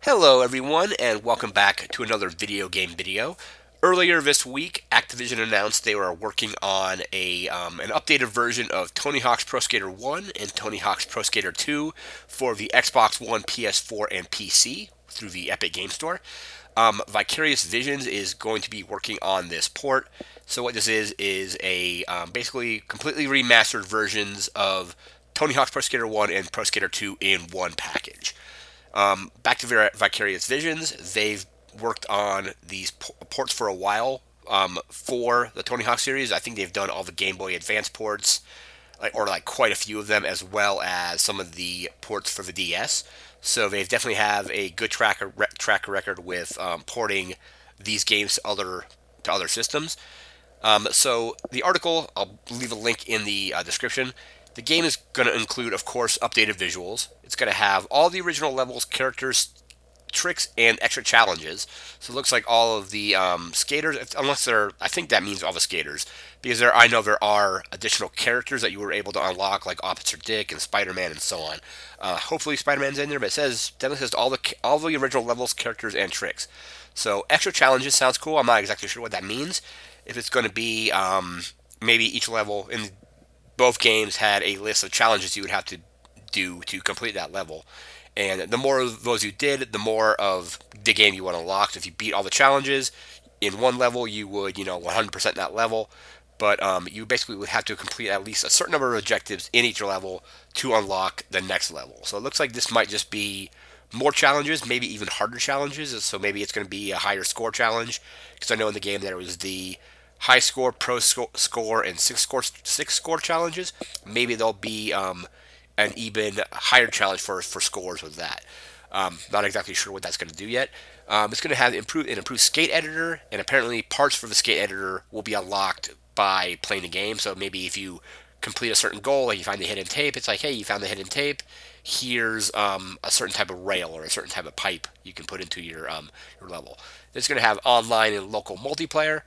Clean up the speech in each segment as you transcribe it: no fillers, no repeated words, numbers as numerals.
Hello everyone and welcome back to another video game video. Earlier this week, Activision announced they were working on an updated version of Tony Hawk's Pro Skater 1 and Tony Hawk's Pro Skater 2 for the Xbox One, PS4, and PC through the Epic Game Store. Vicarious Visions is going to be working on this port. So what this is a basically completely remastered versions of Tony Hawk's Pro Skater 1 and Pro Skater 2 in one package. Back to Vicarious Visions, they've worked on these ports for a while for the Tony Hawk series. I think they've done all the Game Boy Advance ports, or like quite a few of them, as well as some of the ports for the DS. So they definitely have a good track record with porting these games to other systems. So the article, I'll leave a link in the description. The game is going to include, of course, updated visuals. It's going to have all the original levels, characters, tricks, and extra challenges. So it looks like all of the skaters, unless they're, I think that means all the skaters, because I know there are additional characters that you were able to unlock, like Officer Dick and Spider-Man and so on. Hopefully Spider-Man's in there, but it definitely says all the original levels, characters, and tricks. So extra challenges sounds cool. I'm not exactly sure what that means. If it's going to be maybe each level in both games had a list of challenges you would have to do to complete that level. And the more of those you did, the more of the game you would unlock. So if you beat all the challenges in one level, you would, 100% that level. But you basically would have to complete at least a certain number of objectives in each level to unlock the next level. So it looks like this might just be more challenges, maybe even harder challenges. So maybe it's going to be a higher score challenge. Because I know in the game there was the high score, score, and six score challenges. Maybe there'll be an even higher challenge for scores with that. Not exactly sure what that's going to do yet. It's going to have an improved skate editor, and apparently parts for the skate editor will be unlocked by playing the game. So maybe if you complete a certain goal, like you find the hidden tape, it's like, hey, you found the hidden tape. Here's a certain type of rail or a certain type of pipe you can put into your level. It's going to have online and local multiplayer.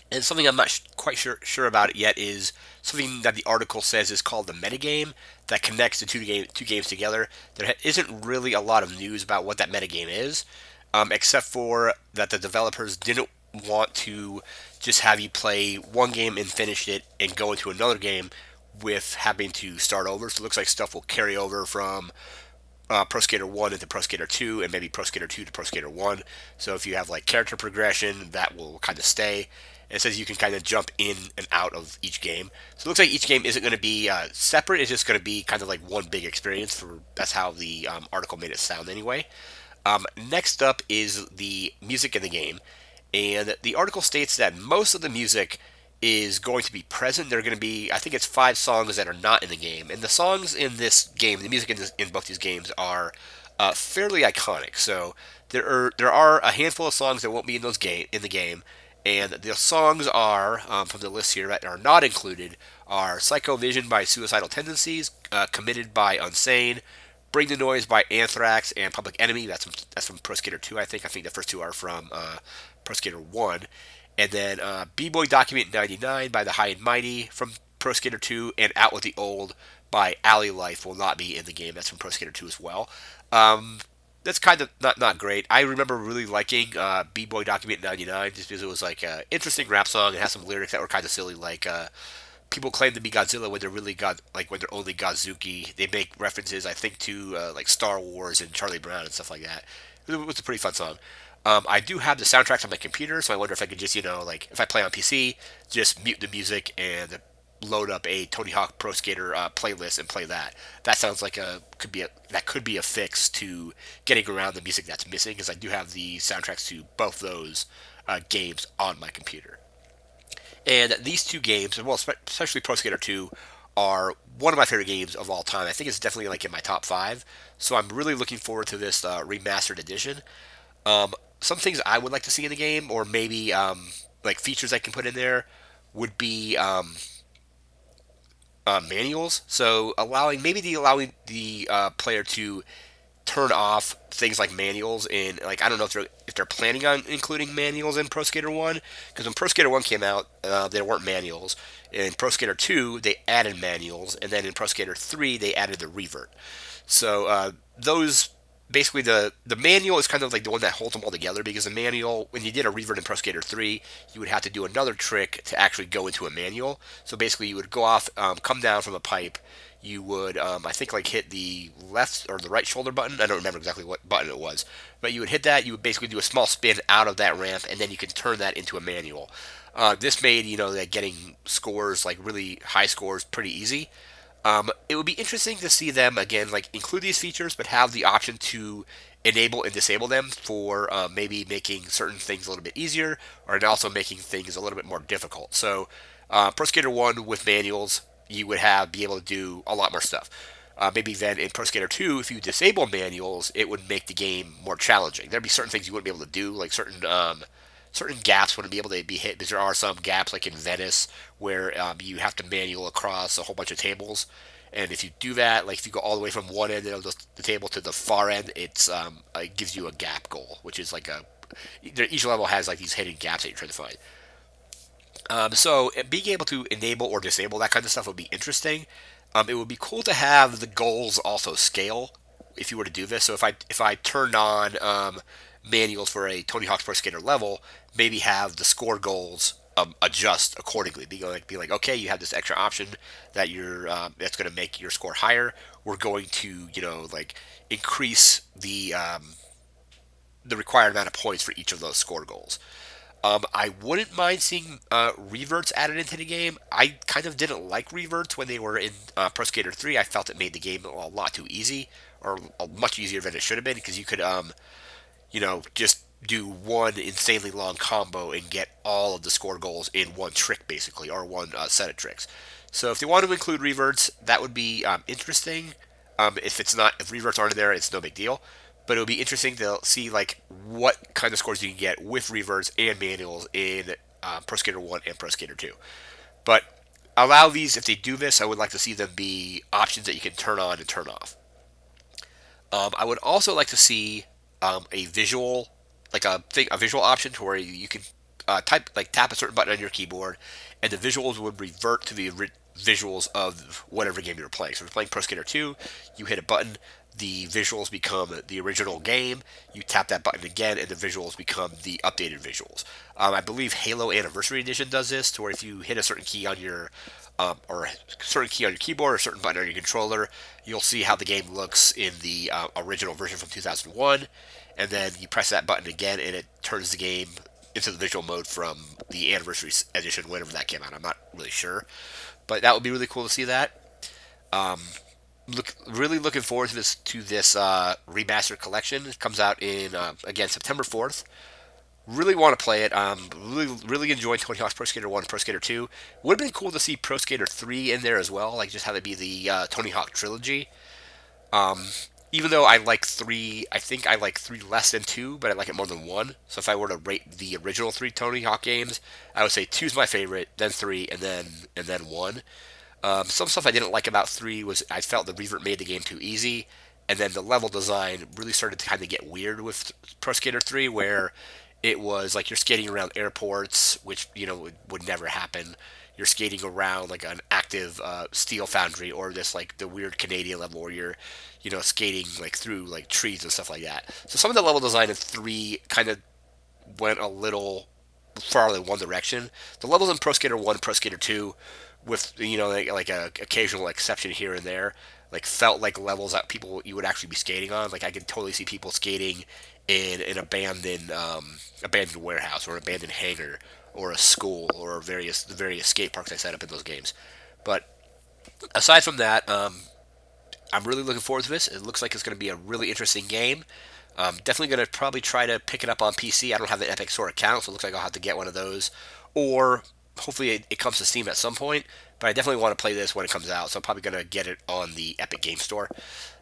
And something I'm not quite sure about it yet is something that the article says is called the metagame that connects the two games together. There isn't really a lot of news about what that metagame is, except for that the developers didn't want to just have you play one game and finish it and go into another game with having to start over. So it looks like stuff will carry over from Pro Skater 1 into Pro Skater 2, and maybe Pro Skater 2 to Pro Skater 1. So if you have like character progression, that will kind of stay. And it says you can kind of jump in and out of each game. So it looks like each game isn't going to be separate. It's just going to be kind of like one big experience. That's how the article made it sound anyway. Next up is the music in the game. And the article states that most of the music is going to be present. There are going to be, I think it's 5 songs that are not in the game. And the songs in this game, the music in both these games are fairly iconic. So there are a handful of songs that won't be in the game. And the songs are, from the list here that are not included, are Psycho Vision by Suicidal Tendencies, Committed by Unsane, Bring the Noise by Anthrax, and Public Enemy. That's from Pro Skater 2, I think. I think the first two are from Pro Skater 1. And then B-Boy Document 99 by The High and Mighty from Pro Skater 2, and Out with the Old by Alley Life will not be in the game. That's from Pro Skater 2 as well. That's kind of not great. I remember really liking B-Boy Document 99 just because it was like an interesting rap song. It has some lyrics that were kind of silly, like people claim to be Godzilla when they're really when they're only Godzuki. They make references, I think, to like Star Wars and Charlie Brown and stuff like that. It was a pretty fun song. I do have the soundtracks on my computer, so I wonder if I could just, like if I play on PC, just mute the music and load up a Tony Hawk Pro Skater playlist and play that. That sounds like that could be a fix to getting around the music that's missing, because I do have the soundtracks to both those games on my computer. And these two games, well, especially Pro Skater 2, are one of my favorite games of all time. I think it's definitely like in my top 5. So I'm really looking forward to this remastered edition. Some things I would like to see in the game, or maybe like features I can put in there, would be manuals. So allowing the player to turn off things like manuals in, like, I don't know if they're planning on including manuals in Pro Skater 1, because when Pro Skater 1 came out, there weren't manuals. In Pro Skater 2 they added manuals, and then in Pro Skater 3 they added the revert. So those basically the manual is kind of like the one that holds them all together, because the manual, when you did a revert in Pro Skater 3, you would have to do another trick to actually go into a manual. So basically you would go off, come down from a pipe, you would, I think, like hit the left or the right shoulder button. I don't remember exactly what button it was, but you would hit that. You would basically do a small spin out of that ramp, and then you can turn that into a manual. This made, that getting scores, like really high scores, pretty easy. It would be interesting to see them again, like include these features, but have the option to enable and disable them for maybe making certain things a little bit easier, or also making things a little bit more difficult. So, Pro Skater 1 with manuals, you would be able to do a lot more stuff. Maybe then in Pro Skater 2, if you disable manuals, it would make the game more challenging. There'd be certain things you wouldn't be able to do, like certain gaps wouldn't be able to be hit, because there are some gaps, like in Venice, where you have to manual across a whole bunch of tables. And if you do that, like if you go all the way from one end of the table to the far end, it gives you a gap goal, which is like each level has like these hidden gaps that you're trying to find. So being able to enable or disable that kind of stuff would be interesting. It would be cool to have the goals also scale if you were to do this. So if I turned on manuals for a Tony Hawk's Pro Skater level, maybe have the score goals adjust accordingly. Be like, okay, you have this extra option that that's going to make your score higher. We're going to like increase the required amount of points for each of those score goals. I wouldn't mind seeing reverts added into the game. I kind of didn't like reverts when they were in Pro Skater 3. I felt it made the game a lot too easy, or much easier than it should have been, because you could, just do one insanely long combo and get all of the score goals in one trick, basically, or one set of tricks. So if they want to include reverts, that would be interesting. If reverts aren't in there, it's no big deal. But it would be interesting to see like what kind of scores you can get with reverts and manuals in Pro Skater 1 and Pro Skater 2. But allow these, if they do this, I would like to see them be options that you can turn on and turn off. I would also like to see a visual, like a visual option to where you can tap a certain button on your keyboard, and the visuals would revert to the visuals of whatever game you're playing. So if you're playing Pro Skater 2, you hit a button, the visuals become the original game. You tap that button again, and the visuals become the updated visuals. I believe Halo Anniversary Edition does this, to where if you hit a certain key on your or a certain key on your keyboard or a certain button on your controller, you'll see how the game looks in the original version from 2001, and then you press that button again, and it turns the game into the visual mode from the Anniversary Edition, whenever that came out. I'm not really sure, but that would be really cool to see that. Really looking forward to this remastered collection. It comes out in again September 4th. Really want to play it. Really enjoyed Tony Hawk's Pro Skater 1 and Pro Skater 2. Would have been cool to see Pro Skater 3 in there as well, like just have it be the Tony Hawk trilogy. Um, Even though I like 3, I think I like 3 less than 2, but I like it more than 1. So if I were to rate the original 3 Tony Hawk games, I would say 2 is my favorite, then 3, and then 1. Some stuff I didn't like about 3 was I felt the revert made the game too easy, and then the level design really started to kind of get weird with Pro Skater 3, where it was like you're skating around airports, which would never happen. You're skating around like an active steel foundry, or this like the weird Canadian level where you're skating like through like trees and stuff like that. So some of the level design in 3 kind of went a little farther in one direction. The levels in Pro Skater 1 and Pro Skater 2, with like a occasional exception here and there, like felt like levels that people you would actually be skating on. Like I could totally see people skating in an abandoned warehouse, or an abandoned hangar, or a school, or the various skate parks I set up in those games. But aside from that, I'm really looking forward to this. It looks like it's going to be a really interesting game. Definitely going to probably try to pick it up on PC. I don't have the Epic Store account, so it looks like I'll have to get one of those. Or hopefully it comes to Steam at some point. But I definitely want to play this when it comes out, so I'm probably going to get it on the Epic Game Store.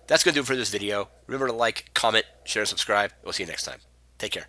That's going to do it for this video. Remember to like, comment, share, and subscribe. We'll see you next time. Take care.